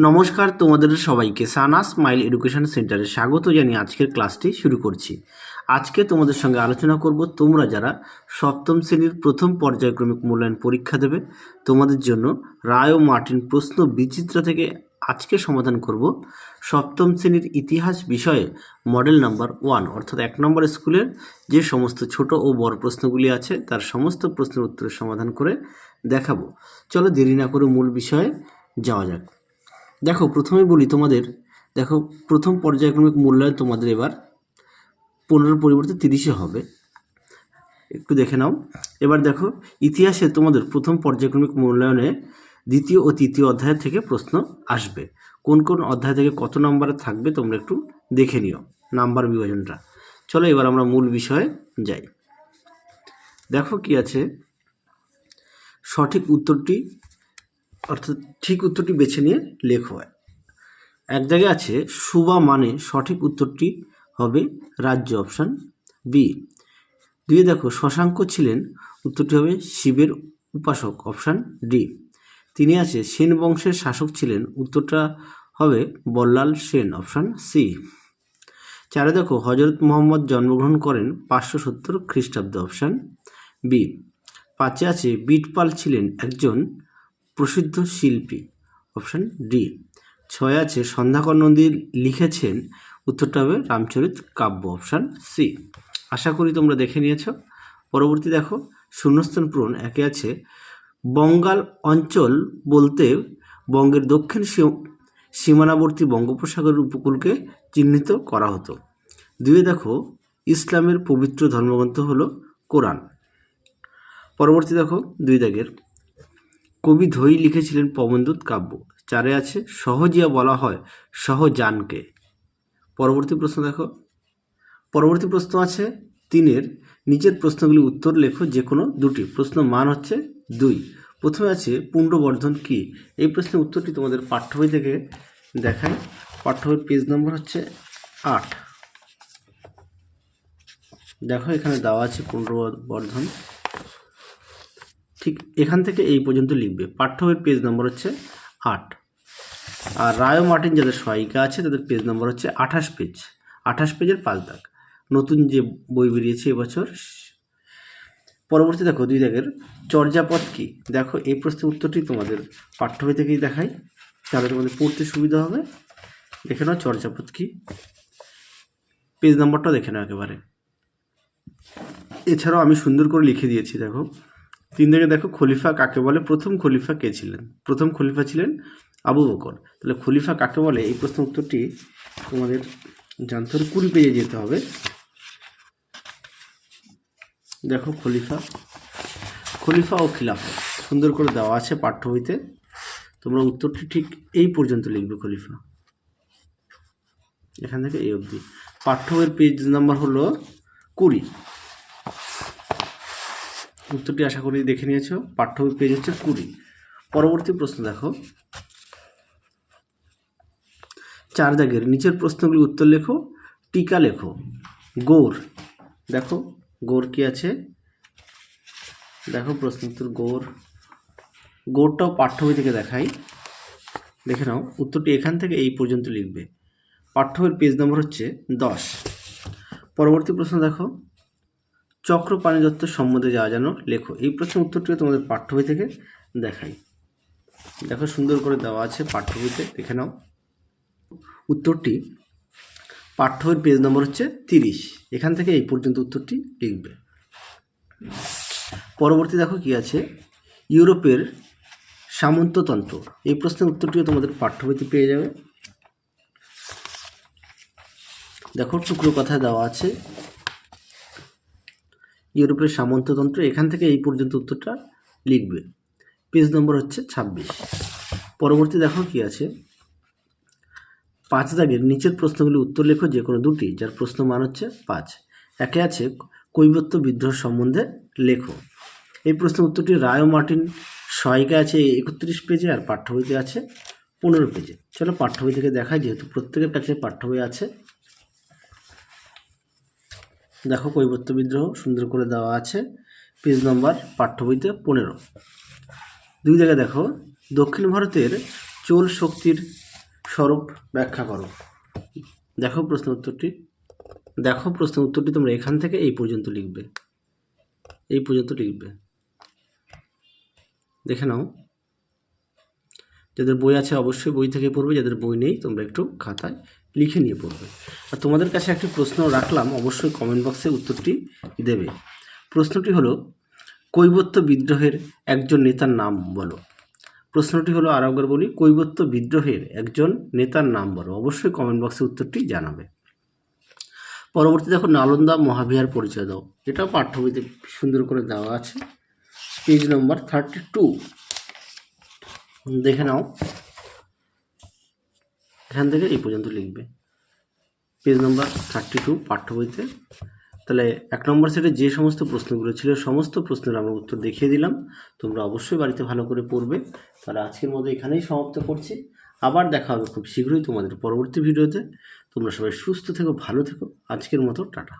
নমস্কার, তোমাদের সবাইকে সানা স্মাইল এডুকেশন সেন্টারে স্বাগত জানিয়ে আজকের ক্লাসটি শুরু করছি। আজকে তোমাদের সঙ্গে আলোচনা করব তোমরা যারা সপ্তম শ্রেণীর প্রথম পর্যায়ক্রমিক মূল্যায়ন পরীক্ষা দেবে তোমাদের জন্য রায় ও মার্টিন প্রশ্ন বিচিত্রা থেকে আজকে সমাধান করব সপ্তম শ্রেণীর ইতিহাস বিষয়ে মডেল নাম্বার 1 অর্থাৎ 1 নম্বর স্কুলের যে সমস্ত ছোট ও বড় প্রশ্নগুলি আছে তার সমস্ত প্রশ্নের উত্তরের সমাধান করে দেখাবো। চলো দেরি না করে মূল বিষয়ে যাওয়া যাক। দেখো, প্রথমে বলি তোমাদের, দেখো প্রথম পর্যায়ক্রমিক মূল্যায়ন তোমাদের এবার 15 পরিবর্তে 30 হবে, একটু দেখে নাও। এবার দেখো, ইতিহাসে তোমাদের প্রথম পর্যায়ক্রমিক মূল্যায়নে দ্বিতীয় ও তৃতীয় অধ্যায় থেকে প্রশ্ন আসবে। কোন কোন অধ্যায় থেকে কত নম্বরে থাকবে তোমরা একটু দেখে নিও নাম্বার বিভাজনটা। চলো এবার আমরা মূল বিষয়ে যাই। দেখো কি আছে, সঠিক উত্তরটি অর্থাৎ ঠিক উত্তরটি বেছে নিয়ে লেখো। এক জায়গায় আছে সুবা মানে সঠিক উত্তরটি হবে রাজ্য, অপশান বি। দুই দেখো, শশাঙ্ক ছিলেন, উত্তরটি হবে শিবের উপাসক, অপশান ডি। তিনি আছে সেন বংশের শাসক ছিলেন, উত্তরটা হবে বল্লাল সেন, অপশান সি। চারে দেখো, হজরত মোহাম্মদ জন্মগ্রহণ করেন 570 খ্রিস্টাব্দে, অপশান বি। পাঁচে আছে বিটপাল ছিলেন একজন প্রসিদ্ধ শিল্পী, অপশান ডি। ছয় আছে সন্ধ্যাকর নন্দী লিখেছেন, উত্তরটা হবে রামচরিত কাব্য, অপশান সি। আশা করি তোমরা দেখে নিয়েছো। পরবর্তী দেখো, শূন্যস্থান পূরণ। একে আছে বঙ্গাল অঞ্চল বলতে বঙ্গের দক্ষিণ সীমানাবর্তী বঙ্গোপসাগরের উপকূলকে চিহ্নিত করা হতো। দুয়ে দেখো, ইসলামের পবিত্র ধর্মগ্রন্থ হলো কোরআন। পরবর্তী দেখো, দুই দাগের কবি ধৈ লিখেছিলেন পবনদূত কাব্য। চারে আছে সহজিয়া বলা হয় সহজানকে। পরবর্তী প্রশ্ন দেখো, পরবর্তী প্রশ্ন আছে তিনের নিচের প্রশ্নগুলি উত্তর লেখো যে কোনো দুটি। প্রশ্ন মান হচ্ছে 2। প্রথমে আছে পুণ্ডবর্ধন কি। এই প্রশ্নের উত্তরটি তোমাদের পাঠ্য বই থেকে দেখাই। পাঠ্য বইয়ের পেজ নম্বর হচ্ছে 8। দেখো এখানে দেওয়া আছে পুণ্ডবর্ধন, ঠিক এখান থেকে এই পর্যন্ত লিখবে। পাঠ্য বইয়ের পেজ নম্বর হচ্ছে 8। আর রায় ও মার্টিন যাদের সহায়িকা আছে তাদের পেজ নম্বর হচ্ছে 28 পেজ, 28 পেজের 5 দাগ, নতুন যে বই বেরিয়েছে এবছর। পরবর্তী দেখো, দুই দাগের চর্যাপদ কি। দেখো এই প্রশ্নের উত্তরটি তোমাদের পাঠ্য বই থেকেই দেখাই, তাহলে তোমাদের পড়তে সুবিধা হবে। দেখে নাও চর্যাপদ কি, পেজ নাম্বারটা দেখে নাও একেবারে। এছাড়াও আমি সুন্দর করে লিখে দিয়েছি। দেখো 3 দাগে দেখো, খলিফা কাকে বলে। প্রথম খলিফা কে ছিলেন? প্রথম খলিফা ছিলেন আবু বকর। তাহলে খলিফা কাকে বলে এই প্রশ্নের উত্তরটি তোমাদের জানতে হবে, 20 পেজে যেতে হবে। দেখো খলিফা ও খিলাফত সুন্দর করে দেওয়া আছে পাঠ্য বইতে। তোমরা উত্তরটি ঠিক এই পর্যন্ত লিখবে, খলিফা, এখান থেকে এই অবধি। পাঠ্য বইয়ের পেজ নাম্বার হলো 20। উত্তরটি আশা করি দেখে নিয়েছো। পাঠ্য বই পেজ হচ্ছে 20। পরবর্তী প্রশ্ন দেখো, 4 দাগের নিচের প্রশ্নগুলি উত্তর লেখো, টিকা লেখো। গৌর, দেখো গৌর কি আছে। দেখো প্রশ্ন উত্তর গৌরটাও পাঠ্য বই থেকে দেখাই, দেখে নাও। উত্তরটি এখান থেকে এই পর্যন্ত লিখবে। পাঠ্য বইয়ের পেজ নম্বর হচ্ছে 10। পরবর্তী প্রশ্ন দেখো, চক্রপাণি দত্ত সম্বন্ধে যা জানো লেখো। এই প্রশ্নের উত্তরটি তোমাদের পাঠ্য বই থেকে দেখাই। দেখো সুন্দর করে দেওয়া আছে পাঠ্য বইতে, দেখে নাও। উত্তরটি পাঠ্য বইয়ের পেজ নম্বর হচ্ছে 30। এখান থেকে এই পর্যন্ত উত্তরটি লিখবে। পরবর্তী দেখো কি আছে, ইউরোপের সামন্ততন্ত্র। এই প্রশ্নের উত্তরটিও তোমাদের পাঠ্য বইতে পেয়ে যাবে। দেখো টুকরো কথায় দেওয়া আছে ইউরোপের সামন্ততন্ত্র। এখান থেকে এই পর্যন্ত উত্তরটা লিখবে। পেজ নম্বর হচ্ছে 26। পরবর্তী দেখো কি আছে, 5 দাগের নিচের প্রশ্নগুলি উত্তর লেখো যে কোনো দুটি, যার প্রশ্ন মান হচ্ছে 5। একে আছে কৈবর্ত বিদ্রোহ সম্বন্ধে লেখো। এই প্রশ্নের উত্তরটি রায় ও মার্টিন সহায়িকা আছে 31 পেজে, আর পাঠ্য বইতে আছে 15 পেজে। চলো পাঠ্য বই থেকে দেখাই, যেহেতু প্রত্যেকের কাছে পাঠ্য বই আছে। দেখো কৈবর্ত বিদ্রোহ সুন্দর করে দেওয়া আছে, পেজ নম্বর পাঠ্য বইতে 15। 2 জায়গায় দেখো, দক্ষিণ ভারতের চোল শক্তির স্বরূপ ব্যাখ্যা করো। দেখো প্রশ্ন উত্তরটি তোমরা এখান থেকে এই পর্যন্ত লিখবে, দেখে নাও। যাদের বই আছে অবশ্যই বই থেকে পড়বে, যাদের বই নেই তোমরা একটু খাতায় লিখে নিয়ে পড়বে। আর তোমাদের কাছে একটি প্রশ্ন রাখলাম, অবশ্যই কমেন্ট বক্সে উত্তরটি দেবে। প্রশ্নটি হলো কৈবর্ত বিদ্রোহের একজন নেতার নাম বলো। প্রশ্নটি হলো আরেকবার বলি, কৈবর্ত বিদ্রোহের একজন নেতার নাম বলো। অবশ্যই কমেন্ট বক্সে উত্তরটি জানাবে। পরবর্তী দেখো, নালন্দা মহাবিহার পরিচয় দাও। এটাও পাঠ্য বইতে সুন্দর করে দেওয়া আছে, পেজ নম্বর 32। দেখে নাও, এখান থেকে এই পর্যন্ত লিখবে, পেজ নম্বর 32 পাঠ্য বইতে। তাহলে 1 নম্বর সেটে যে সমস্ত প্রশ্নগুলো ছিল সমস্ত প্রশ্নের আমরা উত্তর দেখিয়ে দিলাম। তোমরা অবশ্যই বাড়িতে ভালো করে পড়বে। তাহলে আজকের মতো এখানেই সমাপ্ত করছি। আবার দেখা হবে খুব শীঘ্রই তোমাদের পরবর্তী ভিডিওতে। তোমরা সবাই সুস্থ থেকো, ভালো থেকো। আজকের মতো টাটা।